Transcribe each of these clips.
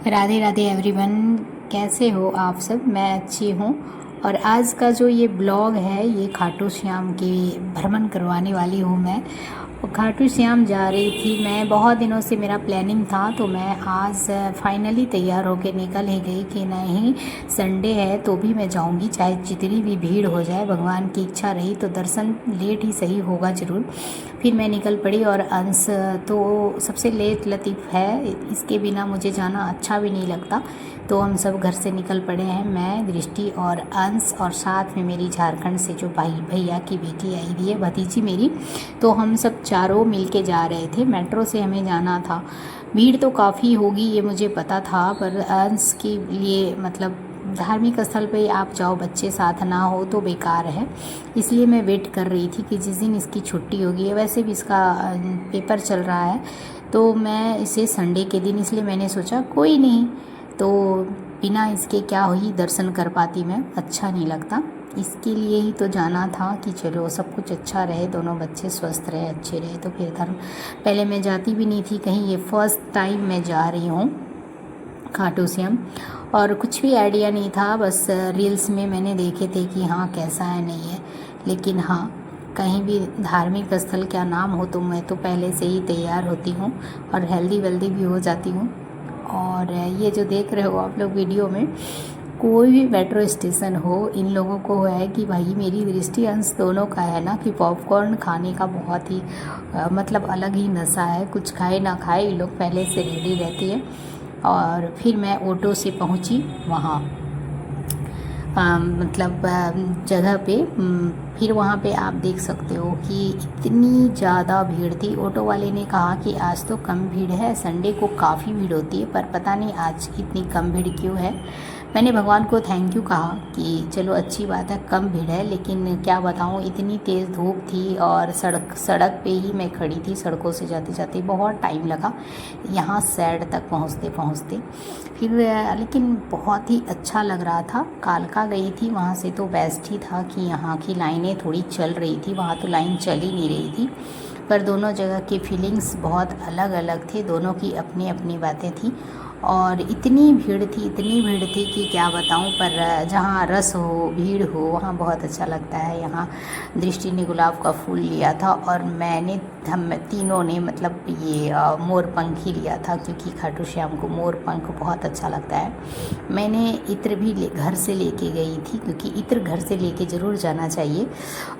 Radhe Radhe everyone. कैसे हो आप सब? मैं अच्छी हूँ। और आज का जो ये ब्लॉग है ये खाटू श्याम के भ्रमण करवाने वाली हूँ मैं। खाटू श्याम जा रही थी मैं, बहुत दिनों से मेरा प्लानिंग था, तो मैं आज फाइनली तैयार होकर निकल ही गई कि नहीं, संडे है तो भी मैं जाऊंगी, चाहे जितनी भी भीड़ हो जाए। भगवान की इच्छा रही तो दर्शन लेट ही सही होगा ज़रूर। फिर मैं निकल पड़ी और अंश तो सबसे लेट लतीफ़ है, इसके बिना मुझे जाना अच्छा भी नहीं लगता। तो हम सब घर से निकल पड़े हैं, मैं, दृष्टि और अंश, और साथ में मेरी झारखंड से जो भैया की बेटी आई हुई है, भतीजी मेरी। तो हम सब चारों मिल के जा रहे थे। मेट्रो से हमें जाना था। भीड़ तो काफ़ी होगी ये मुझे पता था, पर अंश के लिए मतलब धार्मिक स्थल पे आप जाओ, बच्चे साथ ना हो तो बेकार है। इसलिए मैं वेट कर रही थी कि जिस दिन इसकी छुट्टी होगी, वैसे भी इसका पेपर चल रहा है, तो मैं इसे संडे के दिन, इसलिए मैंने सोचा कोई नहीं, तो बिना इसके क्या हुई दर्शन कर पाती मैं, अच्छा नहीं लगता। इसके लिए ही तो जाना था कि चलो सब कुछ अच्छा रहे, दोनों बच्चे स्वस्थ रहे, अच्छे रहे। तो फिर धर्म, पहले मैं जाती भी नहीं थी कहीं, ये फर्स्ट टाइम मैं जा रही हूँ खाटू श्याम। और कुछ भी आइडिया नहीं था, बस रील्स में मैंने देखे थे कि हाँ कैसा है नहीं है। लेकिन हाँ, कहीं भी धार्मिक स्थल क्या नाम हो तो मैं तो पहले से ही तैयार होती हूँ और हेल्दी वेल्दी भी हो जाती हूँ। और ये जो देख रहे हो आप लोग वीडियो में, कोई भी मेट्रो स्टेशन हो, इन लोगों को है कि भाई, मेरी दृष्टि अंश दोनों का है ना, कि पॉपकॉर्न खाने का बहुत ही मतलब अलग ही नशा है। कुछ खाए ना खाए, ये लोग पहले से रेडी रहती है। और फिर मैं ऑटो से पहुंची वहाँ, मतलब जगह पे। फिर वहाँ पे आप देख सकते हो कि इतनी ज़्यादा भीड़ थी। ऑटो वाले ने कहा कि आज तो कम भीड़ है, संडे को काफ़ी भीड़ होती है, पर पता नहीं आज इतनी कम भीड़ क्यों है। मैंने भगवान को थैंक यू कहा कि चलो अच्छी बात है कम भीड़ है, लेकिन क्या बताऊँ, इतनी तेज़ धूप थी और सड़क पे ही मैं खड़ी थी। सड़कों से जाते जाते बहुत टाइम लगा यहाँ सैड तक पहुँचते पहुँचते। फिर लेकिन बहुत ही अच्छा लग रहा था। कालका गई थी, वहाँ से तो बेस्ट ही था कि यहाँ की लाइनें थोड़ी चल रही थी, वहाँ तो लाइन चल ही नहीं रही थी। पर दोनों जगह की फीलिंग्स बहुत अलग अलग थे, दोनों की अपनी अपनी बातें थी। और इतनी भीड़ थी, इतनी भीड़ थी कि क्या बताऊं। पर जहाँ रस हो, भीड़ हो, वहाँ बहुत अच्छा लगता है। यहाँ दृष्टि ने गुलाब का फूल लिया था और मैंने, हम तीनों ने मतलब ये मोर पंख ही लिया था, क्योंकि खाटू श्याम को मोर पंख बहुत अच्छा लगता है। मैंने इत्र भी घर से लेके गई थी, क्योंकि इत्र घर से लेके ज़रूर जाना चाहिए।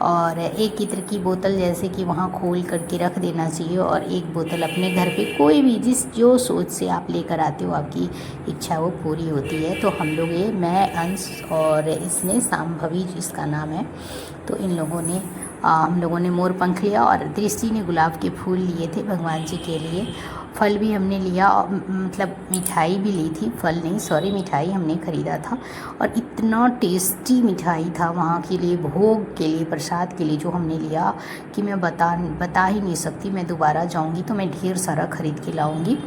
और एक इत्र की बोतल जैसे कि वहाँ खोल करके रख देना चाहिए, और एक बोतल अपने घर पे, कोई भी जिस जो सोच से आप लेकर आते हो, आपकी इच्छा वो पूरी होती है। तो हम लोग ये, मैं, अंश और इसने, सांभवी इसका नाम है, तो इन लोगों ने हम लोगों ने मोर पंख लिया और दृष्टि ने गुलाब के फूल लिए थे भगवान जी के लिए। फल भी हमने लिया, मतलब मिठाई भी ली थी, फल नहीं सॉरी, मिठाई हमने ख़रीदा था। और इतना टेस्टी मिठाई था वहाँ के लिए, भोग के लिए, प्रसाद के लिए जो हमने लिया, कि मैं बता ही नहीं सकती। मैं दोबारा जाऊँगी तो मैं ढेर सारा ख़रीद के लाऊँगी।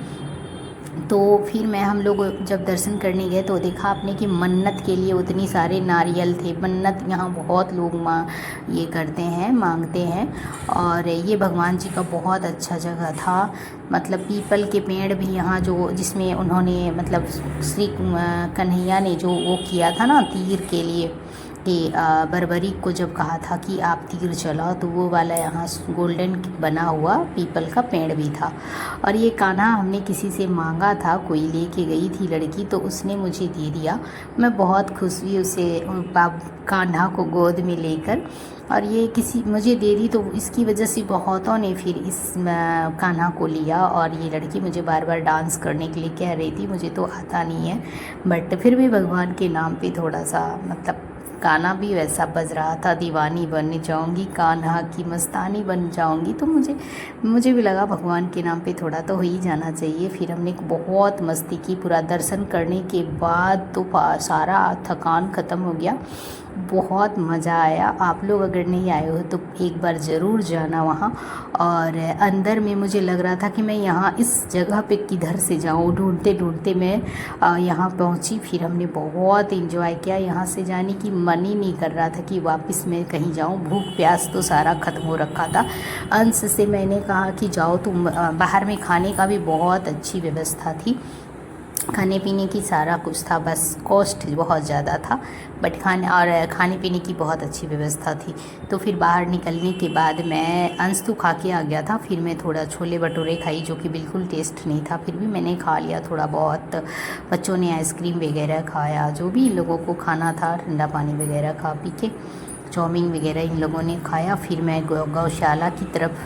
तो फिर हम लोग जब दर्शन करने गए तो देखा आपने कि मन्नत के लिए उतनी सारे नारियल थे। मन्नत यहाँ बहुत लोग ये करते हैं, मांगते हैं। और ये भगवान जी का बहुत अच्छा जगह था। मतलब पीपल के पेड़ भी यहाँ, जो जिसमें उन्होंने मतलब श्री कन्हैया ने जो वो किया था ना तीर के लिए, कि बर्बरीक को जब कहा था कि आप तीर चलाओ, तो वो वाला यहाँ गोल्डन बना हुआ पीपल का पेड़ भी था। और ये कान्हा हमने किसी से मांगा था, कोई लेके गई थी लड़की, तो उसने मुझे दे दिया। मैं बहुत खुश हुई उसे, कान्हा को गोद में लेकर। और ये किसी मुझे दे दी, तो इसकी वजह से बहुतों ने फिर इस कान्हा को लिया। और ये लड़की मुझे बार बार डांस करने के लिए कह रही थी, मुझे तो आता नहीं है, बट फिर भी भगवान के नाम पे थोड़ा सा, मतलब गाना भी वैसा बज रहा था, दीवानी बन जाऊंगी, कान्हा की मस्तानी बन जाऊंगी। तो मुझे भी लगा भगवान के नाम पे थोड़ा तो हो ही जाना चाहिए। फिर हमने बहुत मस्ती की। पूरा दर्शन करने के बाद तो सारा थकान ख़त्म हो गया। बहुत मज़ा आया। आप लोग अगर नहीं आए हो तो एक बार ज़रूर जाना वहाँ। और अंदर में मुझे लग रहा था कि मैं यहाँ इस जगह पे किधर से जाऊँ, ढूंढते ढूंढते मैं यहाँ पहुँची। फिर हमने बहुत इंजॉय किया। यहाँ से जाने की मन ही नहीं कर रहा था कि वापस मैं कहीं जाऊँ। भूख प्यास तो सारा ख़त्म हो रखा था। अंश से मैंने कहा कि जाओ तुम, बाहर में खाने का भी बहुत अच्छी व्यवस्था थी। खाने पीने की सारा कुछ था, बस कॉस्ट बहुत ज़्यादा था, बट खाने पीने की बहुत अच्छी व्यवस्था थी। तो फिर बाहर निकलने के बाद मैं अंश तो खा के आ गया था, फिर मैं थोड़ा छोले भटूरे खाई जो कि बिल्कुल टेस्ट नहीं था, फिर भी मैंने खा लिया थोड़ा बहुत। बच्चों ने आइसक्रीम वगैरह खाया, जो भी इन लोगों को खाना था, ठंडा पानी वगैरह खा पी के, चाउमीन वगैरह इन लोगों ने खाया। फिर मैं गौशाला की तरफ,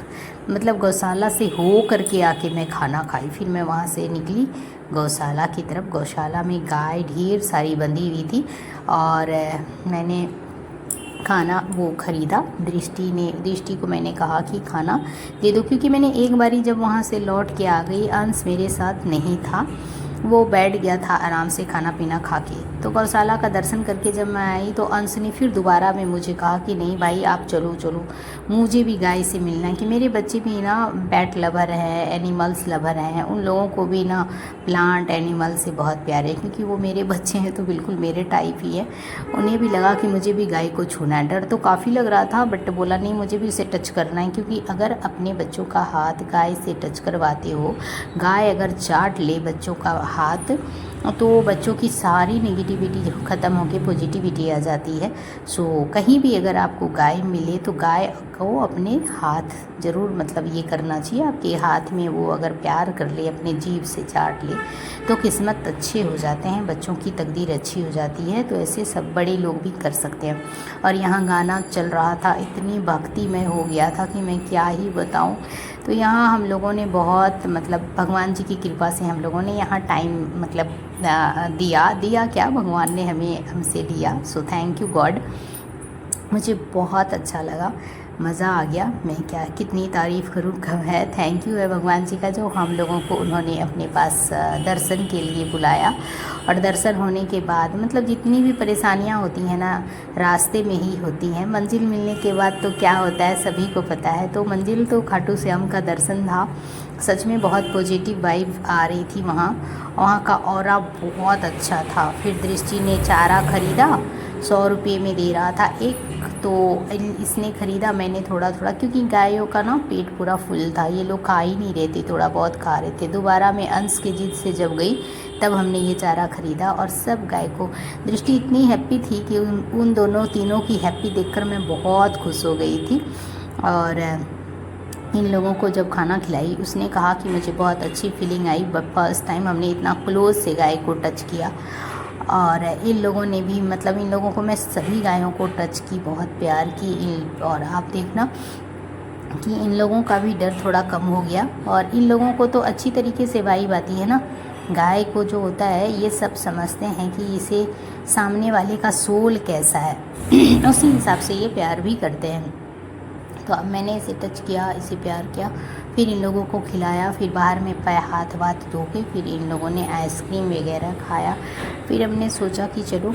मतलब गौशाला से हो करके आके मैं खाना खाई। फिर मैं वहाँ से निकली गौशाला की तरफ। गौशाला में गाय ढेर सारी बंधी हुई थी और मैंने खाना वो ख़रीदा। दृष्टि को मैंने कहा कि खाना दे दो, क्योंकि मैंने एक बारी जब वहाँ से लौट के आ गई, अंश मेरे साथ नहीं था, वो बैठ गया था आराम से खाना पीना खा के। तो गौशाला का दर्शन करके जब मैं आई तो अंश ने फिर दोबारा में मुझे कहा कि नहीं भाई आप चलो चलो, मुझे भी गाय से मिलना है, कि मेरे बच्चे भी ना पेट लवर हैं, एनिमल्स लवर हैं, उन लोगों को भी ना प्लांट एनिमल से बहुत प्यार है, क्योंकि वो मेरे बच्चे हैं तो बिल्कुल मेरे टाइप ही है। उन्हें भी लगा कि मुझे भी गाय को छूना है। डर तो काफ़ी लग रहा था, बट बोला नहीं मुझे भी उसे टच करना है, क्योंकि अगर अपने बच्चों का हाथ गाय से टच करवाते हो, गाय अगर चाट ले बच्चों का हाथ, तो बच्चों की सारी नेगेटिविटी ख़त्म होकर पॉजिटिविटी आ जाती है। सो कहीं भी अगर आपको गाय मिले तो गाय को अपने हाथ ज़रूर, मतलब ये करना चाहिए, आपके हाथ में वो अगर प्यार कर ले, अपने जीभ से चाट ले, तो किस्मत अच्छे हो जाते हैं, बच्चों की तकदीर अच्छी हो जाती है। तो ऐसे सब बड़े लोग भी कर सकते हैं। और यहाँ गाना चल रहा था, इतनी भक्ति में हो गया था कि मैं क्या ही बताऊँ। तो यहाँ हम लोगों ने बहुत, मतलब भगवान जी की कृपा से हम लोगों ने यहाँ टाइम, मतलब दिया क्या, भगवान ने हमसे दिया। So thank you God. मुझे बहुत अच्छा लगा, मज़ा आ गया। मैं क्या कितनी तारीफ़ करूँ कम है। थैंक यू है भगवान जी का, जो हम लोगों को उन्होंने अपने पास दर्शन के लिए बुलाया। और दर्शन होने के बाद, मतलब जितनी भी परेशानियाँ होती हैं ना, रास्ते में ही होती हैं। मंजिल मिलने के बाद तो क्या होता है सभी को पता है। तो मंजिल तो खाटू श्याम का दर्शन था। सच में बहुत पॉजिटिव वाइब आ रही थी वहाँ का ऑरा बहुत अच्छा था। फिर दृष्टि ने चारा ख़रीदा, 100 रुपये में दे रहा था एक, तो इसने ख़रीदा, मैंने थोड़ा थोड़ा, क्योंकि गायों का ना पेट पूरा फुल था, ये लोग खा ही नहीं रहे थे, थोड़ा बहुत खा रहे थे। दोबारा मैं अंश के जिद से जब गई तब हमने ये चारा ख़रीदा और सब गाय को। दृष्टि इतनी हैप्पी थी कि उन दोनों तीनों की हैप्पी देखकर मैं बहुत खुश हो गई थी। और इन लोगों को जब खाना खिलाई, उसने कहा कि मुझे बहुत अच्छी फीलिंग आई, फर्स्ट टाइम हमने इतना क्लोज से गाय को टच किया। और इन लोगों ने भी, मतलब इन लोगों को मैं सभी गायों को टच की, बहुत प्यार की। और आप देखना कि इन लोगों का भी डर थोड़ा कम हो गया। और इन लोगों को तो अच्छी तरीके से वाइब आती है ना, गाय को जो होता है ये सब समझते हैं कि इसे सामने वाले का सोल कैसा है उसी हिसाब से ये प्यार भी करते हैं। तो अब मैंने इसे टच किया, इसे प्यार किया, फिर इन लोगों को खिलाया। फिर बाहर में हाथ धो के फिर इन लोगों ने आइसक्रीम वगैरह खाया। फिर हमने सोचा कि चलो,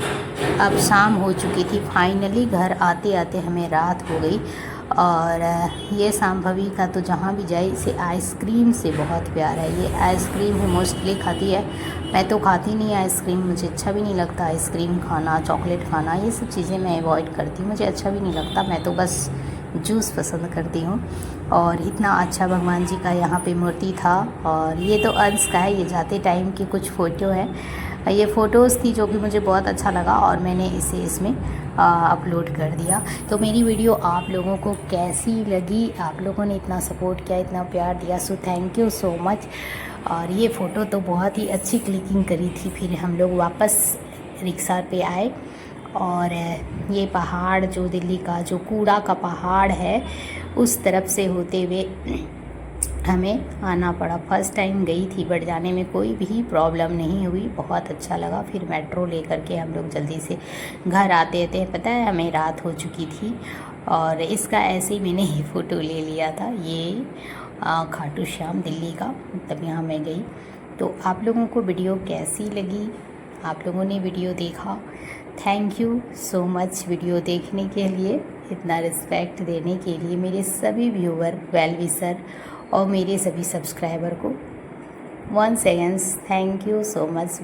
अब शाम हो चुकी थी, फाइनली घर आते आते हमें रात हो गई। और ये सांभवी का तो जहाँ भी जाए इसे आइसक्रीम से बहुत प्यार है। ये आइसक्रीम ही मोस्टली खाती है, मैं तो खाती नहीं आइसक्रीम, मुझे अच्छा भी नहीं लगता आइसक्रीम खाना, चॉकलेट खाना, ये सब चीज़ें मैं अवॉइड करती हूँ, मुझे अच्छा भी नहीं लगता। मैं तो बस जूस पसंद करती हूँ। और इतना अच्छा भगवान जी का यहाँ पे मूर्ति था। और ये तो अंश का है, ये जाते टाइम की कुछ फ़ोटो है, ये फ़ोटोज़ थी जो कि मुझे बहुत अच्छा लगा और मैंने इसे इसमें अपलोड कर दिया। तो मेरी वीडियो आप लोगों को कैसी लगी? आप लोगों ने इतना सपोर्ट किया, इतना प्यार दिया, so thank you so much. और ये फ़ोटो तो बहुत ही अच्छी क्लिकिंग करी थी। फिर हम लोग वापस रिक्शा पे आए और ये पहाड़ जो दिल्ली का जो कूड़ा का पहाड़ है उस तरफ से होते हुए हमें आना पड़ा। फर्स्ट टाइम गई थी, बट जाने में कोई भी प्रॉब्लम नहीं हुई, बहुत अच्छा लगा। फिर मेट्रो लेकर के हम लोग जल्दी से घर आते थे। पता है हमें रात हो चुकी थी और इसका ऐसे ही मैंने ही फ़ोटो ले लिया था। ये खाटू श्याम दिल्ली का, तब यहाँ मैं गई। तो आप लोगों को वीडियो कैसी लगी? आप लोगों ने वीडियो देखा, thank you so much video देखने के लिए, इतना रिस्पेक्ट देने के लिए मेरे सभी व्यूअर, वेल विशर और मेरे सभी सब्सक्राइबर को once again thank you so much.